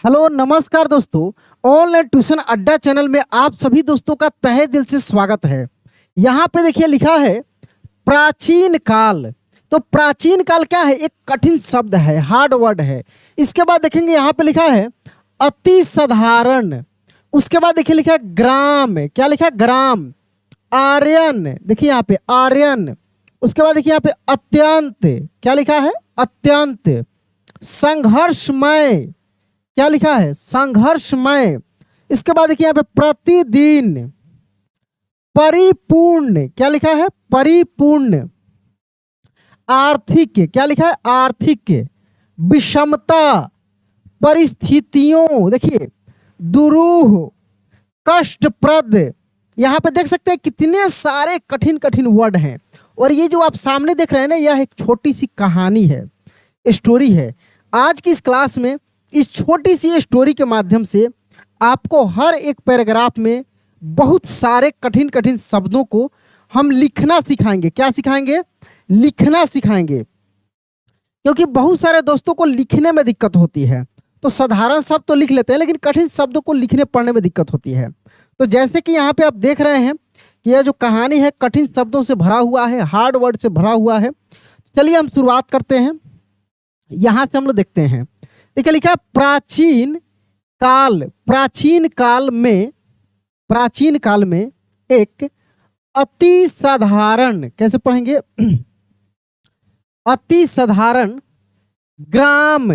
Hello नमस्कार दोस्तों। Online tuition अड्डा चैनल में आप सभी दोस्तों का तहे दिल से स्वागत है। यहाँ पे देखिए लिखा है प्राचीन काल। तो प्राचीन काल क्या है? एक कठिन शब्द है, हार्ड वर्ड है। इसके बाद देखेंगे यहाँ पे लिखा है अति साधारण। उसके बाद देखिए लिखा है ग्राम। क्या लिखा है? ग्राम। आर्यन, देखिए यहाँ पे आर्यन। उसके बाद देखिए यहाँ पे अत्यंत। क्या लिखा है? अत्यंत। संघर्षमय। क्या लिखा है? संघर्षमय। इसके बाद देखिए यहाँ पे प्रतिदिन। परिपूर्ण। क्या लिखा है? परिपूर्ण। आर्थिक। क्या लिखा है? आर्थिक। विषमता। परिस्थितियों। देखिए दुरूह। कष्टप्रद। यहाँ पे देख सकते हैं कितने सारे कठिन कठिन वर्ड हैं। और ये जो आप सामने देख रहे हैं ना, यह एक छोटी सी कहानी है, स्टोरी है। आज की इस क्लास में इस छोटी सी स्टोरी के माध्यम से आपको हर एक पैराग्राफ में बहुत सारे कठिन कठिन शब्दों को हम लिखना सिखाएंगे। क्या सिखाएंगे? लिखना सिखाएंगे। क्योंकि बहुत सारे दोस्तों को लिखने में दिक्कत होती है, तो साधारण शब्द तो लिख लेते हैं, लेकिन कठिन शब्दों को लिखने पढ़ने में दिक्कत होती है। तो जैसे कि यहाँ पे आप देख रहे हैं कि यह जो कहानी है कठिन शब्दों से भरा हुआ है, हार्ड वर्ड से भरा हुआ है। चलिए हम शुरुआत करते हैं। यहाँ से हम लोग देखते हैं। देखिए लिखा है प्राचीन काल। प्राचीन काल में एक अति साधारण, कैसे पढ़ेंगे? अति साधारण ग्राम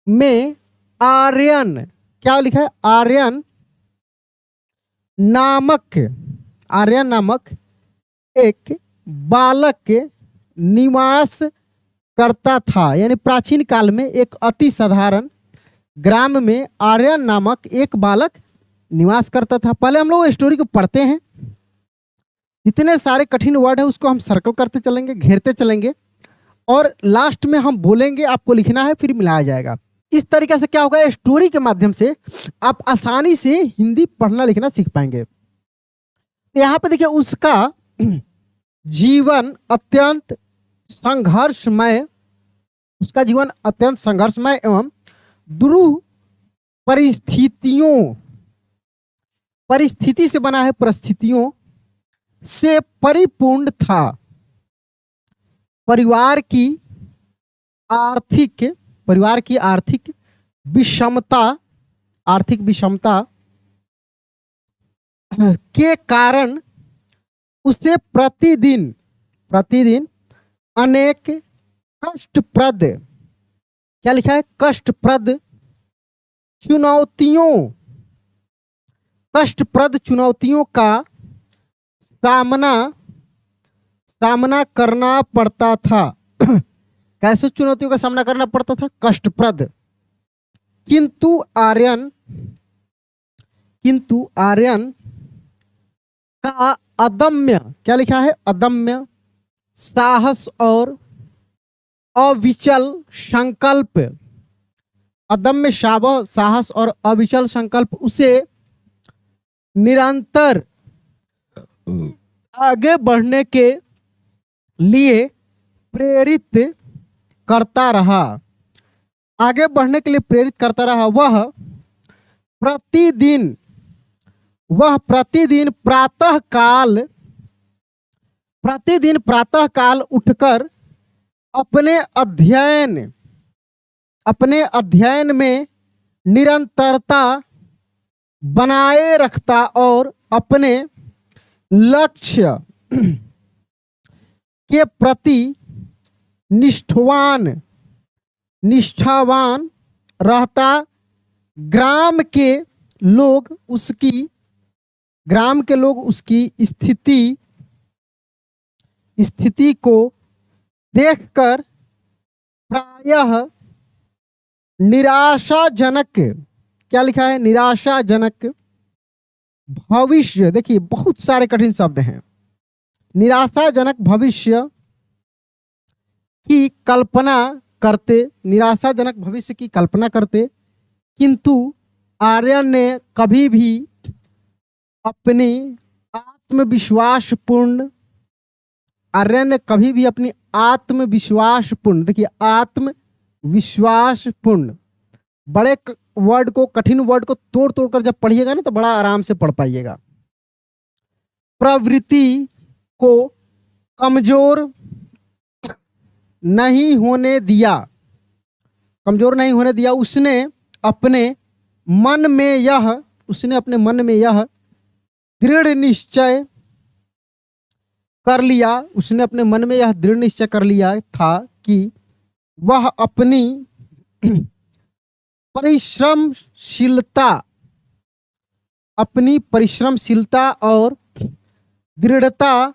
में आर्यन। क्या लिखा है? आर्यन नामक एक बालक निवास करता था। यानी प्राचीन काल में एक अति साधारण ग्राम में आर्यन नामक एक बालक निवास करता था। पहले हम लोग स्टोरी को पढ़ते हैं। जितने सारे कठिन वर्ड है उसको हम सर्कल करते चलेंगे, घेरते चलेंगे, और लास्ट में हम बोलेंगे, आपको लिखना है, फिर मिलाया जाएगा। इस तरीके से क्या होगा, स्टोरी के माध्यम से आप आसानी से हिंदी पढ़ना लिखना सीख पाएंगे। यहाँ पे देखिए उसका जीवन अत्यंत संघर्षमय, उसका जीवन अत्यंत संघर्षमय एवं दुरूह परिस्थिति से बना है, परिस्थितियों से परिपूर्ण था। परिवार की आर्थिक विषमता के कारण उसे प्रतिदिन अनेक कष्टप्रद, क्या लिखा है? कष्टप्रद चुनौतियों का सामना करना पड़ता था। कैसे चुनौतियों का सामना करना पड़ता था? कष्टप्रद। किंतु आर्यन का अदम्य, क्या लिखा है? अदम्य साहस और अविचल संकल्प, अदम्य साहस और अविचल संकल्प उसे निरंतर आगे बढ़ने के लिए प्रेरित करता रहा। वह प्रतिदिन प्रातः काल उठकर अपने अध्ययन में निरंतरता बनाए रखता और अपने लक्ष्य के प्रति निष्ठावान रहता। ग्राम के लोग उसकी स्थिति को देखकर प्रायः निराशाजनक, क्या लिखा है? निराशाजनक भविष्य। देखिए बहुत सारे कठिन शब्द हैं। निराशाजनक भविष्य की कल्पना करते, किंतु आर्यन ने कभी भी अपनी आत्मविश्वासपूर्ण, देखिए आत्मविश्वासपूर्ण बड़े वर्ड को, कठिन वर्ड को तोड़ तोड़ कर जब पढ़िएगा ना तो बड़ा आराम से पढ़ पाइएगा। प्रवृत्ति को कमजोर नहीं होने दिया, कमजोर नहीं होने दिया। उसने अपने मन में यह दृढ़ निश्चय कर लिया, उसने अपने मन में यह दृढ़ निश्चय कर लिया था कि वह अपनी परिश्रमशीलता और दृढ़ता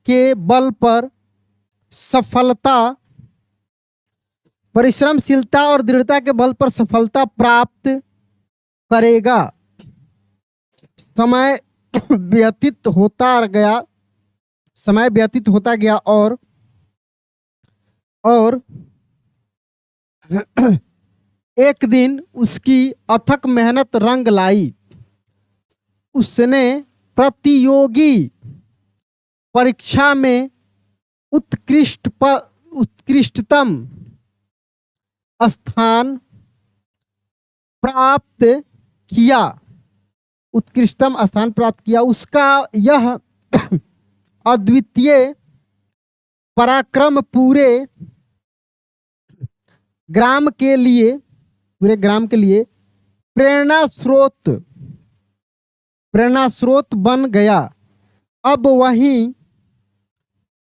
के बल पर सफलता प्राप्त करेगा। समय व्यतीत होता गया और एक दिन उसकी अथक मेहनत रंग लाई। उसने प्रतियोगी परीक्षा में उत्कृष्टतम स्थान प्राप्त किया। उसका यह अद्वितीय पराक्रम पूरे ग्राम के लिए प्रेरणा स्रोत बन गया। अब वही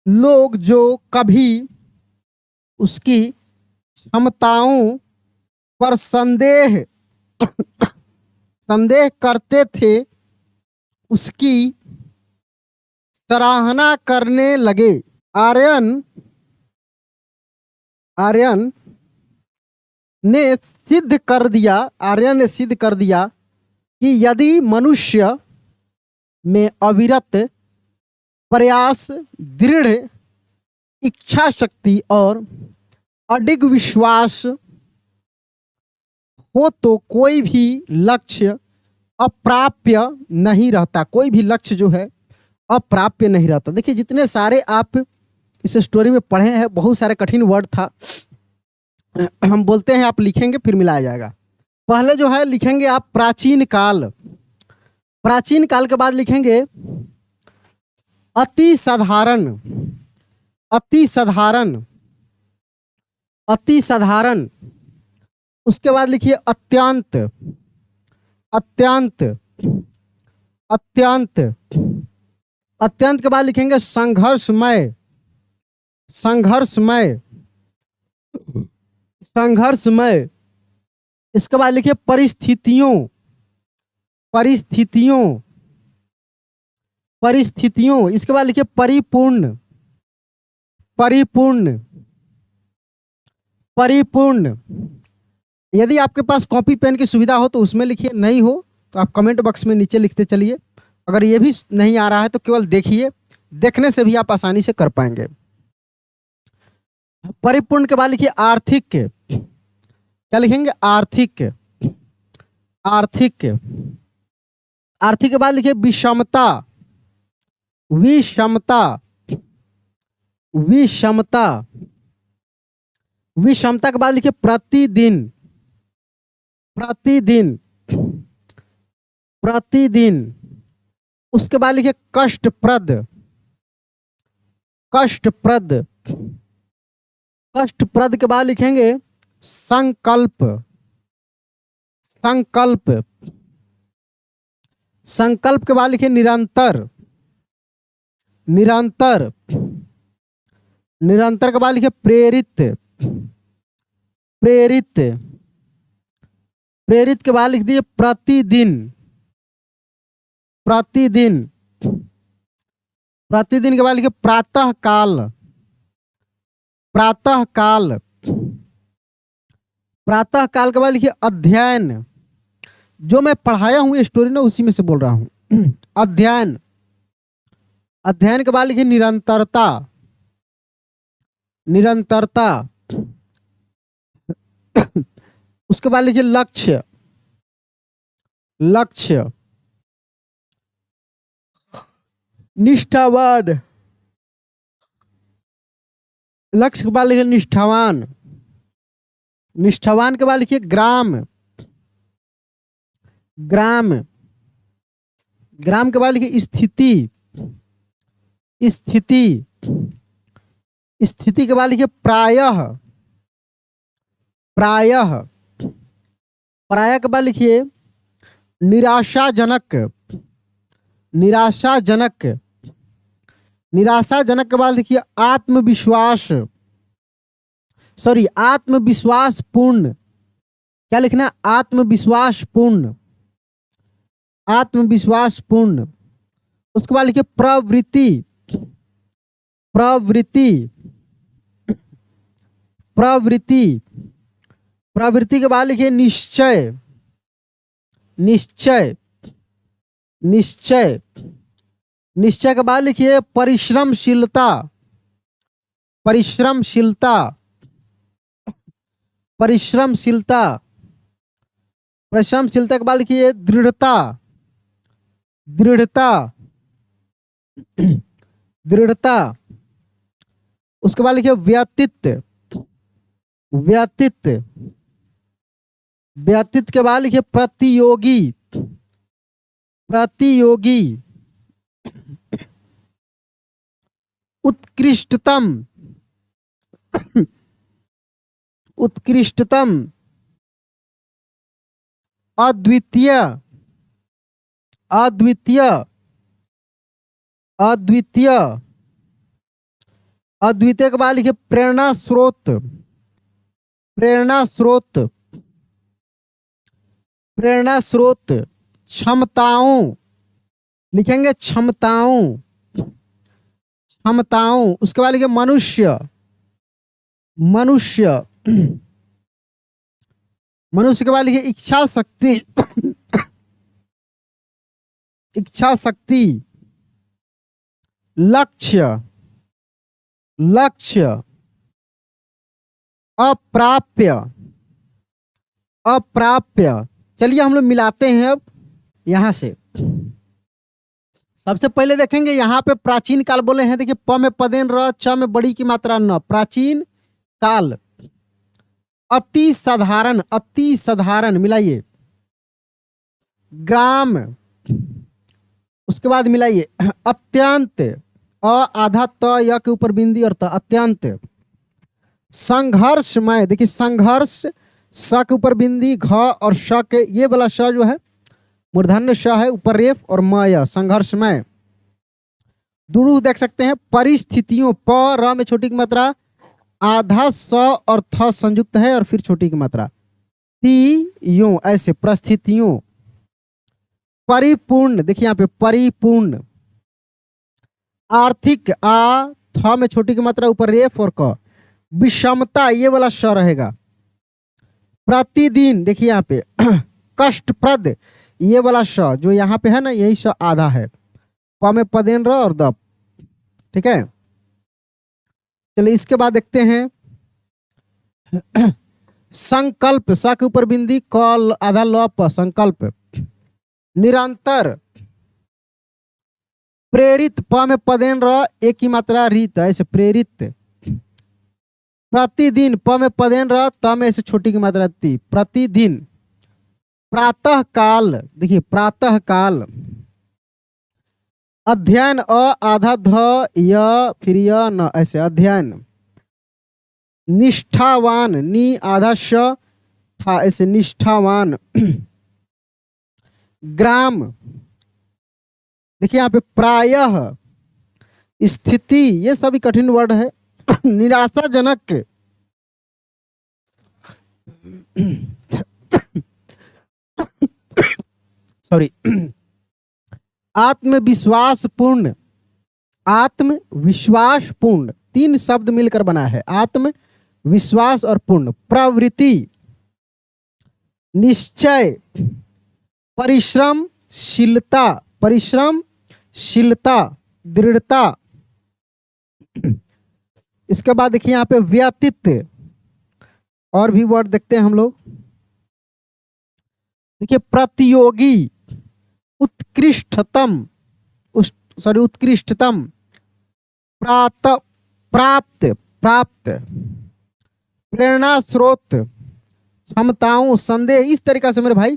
लोग जो कभी उसकी क्षमताओं पर संदेह करते थे, उसकी सराहना करने लगे। आर्यन ने सिद्ध कर दिया कि यदि मनुष्य में अविरत प्रयास, दृढ़ इच्छा शक्ति और अडिग विश्वास हो तो कोई भी लक्ष्य अप्राप्य नहीं रहता। कोई भी लक्ष्य जो है अप्राप्य नहीं रहता। देखिए जितने सारे आप इस स्टोरी में पढ़े हैं, बहुत सारे कठिन वर्ड था। हम बोलते हैं, आप लिखेंगे फिर मिलाया जाएगा। पहले जो है लिखेंगे आप प्राचीन काल के बाद लिखेंगे अति साधारण। उसके बाद लिखिए अत्यंत। अत्यंत के बाद लिखेंगे संघर्षमय। इसके बाद लिखिए परिस्थितियों। इसके बाद लिखिए परिपूर्ण। यदि आपके पास कॉपी पेन की सुविधा हो तो उसमें लिखिए, नहीं हो तो आप कमेंट बॉक्स में नीचे लिखते चलिए। अगर ये भी नहीं आ रहा है तो केवल देखिए, देखने से भी आप आसानी से कर पाएंगे। परिपूर्ण के बाद लिखिए आर्थिक। क्या लिखेंगे? आर्थिक। के बाद लिखिए विषमता। के बाद लिखिए प्रतिदिन। उसके बाद लिखिए कष्टप्रद। के बाद लिखेंगे संकल्प। के बाद लिखिए निरंतर। के बाद लिखिए प्रेरित। के बाद लिख दिए प्रतिदिन। के बाद लिखिए प्रातः काल। के बाद लिखिए अध्ययन। जो मैं पढ़ाया हूं ये स्टोरी ना, उसी में से बोल रहा हूं। अध्ययन के बाद लिखिए निरंतरता। उसके बाद लिखिए लक्ष्य। निष्ठावान। लक्ष्य के बाद लिखिए निष्ठावान। के बाद लिखिए ग्राम। ग्राम, ग्राम के बाद लिखिए स्थिति, स्थिति, स्थिति के बाद लिखिए प्रायः, प्रायः, प्रायः के बाद लिखिए निराशाजनक, निराशाजनक, निराशाजनक के बाद लिखिए आत्मविश्वास, सॉरी आत्मविश्वास पूर्ण, क्या लिखना है? आत्मविश्वास पूर्ण, आत्मविश्वास पूर्ण। उसके बाद लिखिए प्रवृत्ति, प्रवृत्ति, प्रवृत्ति, प्रवृत्ति के बाद लिखिए निश्चय, निश्चय, निश्चय, निश्चय के बाद लिखिए परिश्रमशीलता, परिश्रमशीलता, परिश्रमशीलता, परिश्रमशीलता के बाद लिखिए दृढ़ता, दृढ़ता, दृढ़ता। उसके बाद लिखिए व्यतीत, व्यतीत, व्यतीत के बाद लिखिए प्रतियोगी, प्रतियोगी, उत्कृष्टतम, उत्कृष्टतम, अद्वितीय, अद्वितीय, अद्वितीय, अद्वितीय के बाद लिखिए प्रेरणा स्रोत, प्रेरणा स्रोत, प्रेरणा स्रोत। क्षमताओं लिखेंगे, क्षमताओं, क्षमताओं। उसके बाद लिखिए मनुष्य, मनुष्य, मनुष्य के बाद लिखिए इच्छा शक्ति, इच्छा शक्ति, लक्ष्य, लक्ष्य, अप्राप्य, अप्राप्य। चलिए हम लोग मिलाते हैं अब यहां से। सबसे पहले देखेंगे यहाँ पे प्राचीन काल बोले हैं, देखिए प में पदेन र, च में बड़ी की मात्रा न, प्राचीन काल। अति साधारण, अति साधारण मिलाइए, ग्राम, उसके बाद मिलाइए अत्यंत, अ आधा त य के ऊपर बिंदी और त, अत्यंत। संघर्षमय, देखिए संघर्ष, स के ऊपर बिंदी, घ और श के, ये वाला श जो है मूर्धन्य श है, ऊपर रेफ और मय, संघर्षमय। दुरूह देख सकते हैं परिस्थितियों, प र में छोटी की मात्रा, आधा स और थ संयुक्त है और फिर छोटी की मात्रा, ती यों, ऐसे परिस्थितियों। परिपूर्ण, देखिए यहाँ पे परिपूर्ण। आर्थिक, आ थ में छोटी की मात्रा, ऊपर रेफ और क। विषमता, ये वाला श रहेगा। प्रतिदिन, देखिए यहाँ पे कष्टप्रद, ये वाला श जो यहाँ पे है ना, यही श आधा है। प में पदेन र और द, ठीक है। चलिए इसके बाद देखते हैं संकल्प, स के ऊपर बिंदी, क आधा ल प, संकल्प। निरंतर, प्रेरित, प में पदेन र, एक की मात्रा रीत, ऐसे प्रेरित। प्रतिदिन, प में पदेन र, त में ऐसे छोटी की मात्रा ती, प्रतिदिन। प्रातः काल, देखिए प्रातः काल। अध्ययन, अ आधा ध य फिर य न, ऐसे अध्ययन। निष्ठावान, नी आधा श ठा, ऐसे निष्ठावान। ग्राम, देखिए यहाँ पे प्रायः, स्थिति, ये सभी कठिन वर्ड है। निराशाजनक, सॉरी, आत्मविश्वासपूर्ण, आत्मविश्वासपूर्ण, तीन शब्द मिलकर बना है, आत्मविश्वास और पूर्ण। प्रवृत्ति, निश्चय, परिश्रमशीलता, परिश्रमशीलता, दृढ़ता। इसके बाद देखिए यहाँ पे व्यतीत, और भी वर्ड देखते हैं हम लोग। देखिए प्रतियोगी, उत्कृष्टतम, सॉरी उत्कृष्टतम। प्राप्त, प्राप्त, प्राप्त। प्रेरणा स्रोत, क्षमताओं, संदेह। इस तरीका से मेरे भाई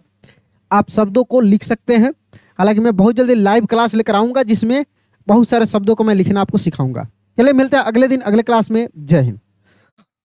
आप शब्दों को लिख सकते हैं। हालांकि मैं बहुत जल्दी लाइव क्लास लेकर आऊँगा जिसमें बहुत सारे शब्दों को मैं लिखना आपको सिखाऊंगा। चलिए मिलते हैं अगले दिन अगले क्लास में। जय हिंद।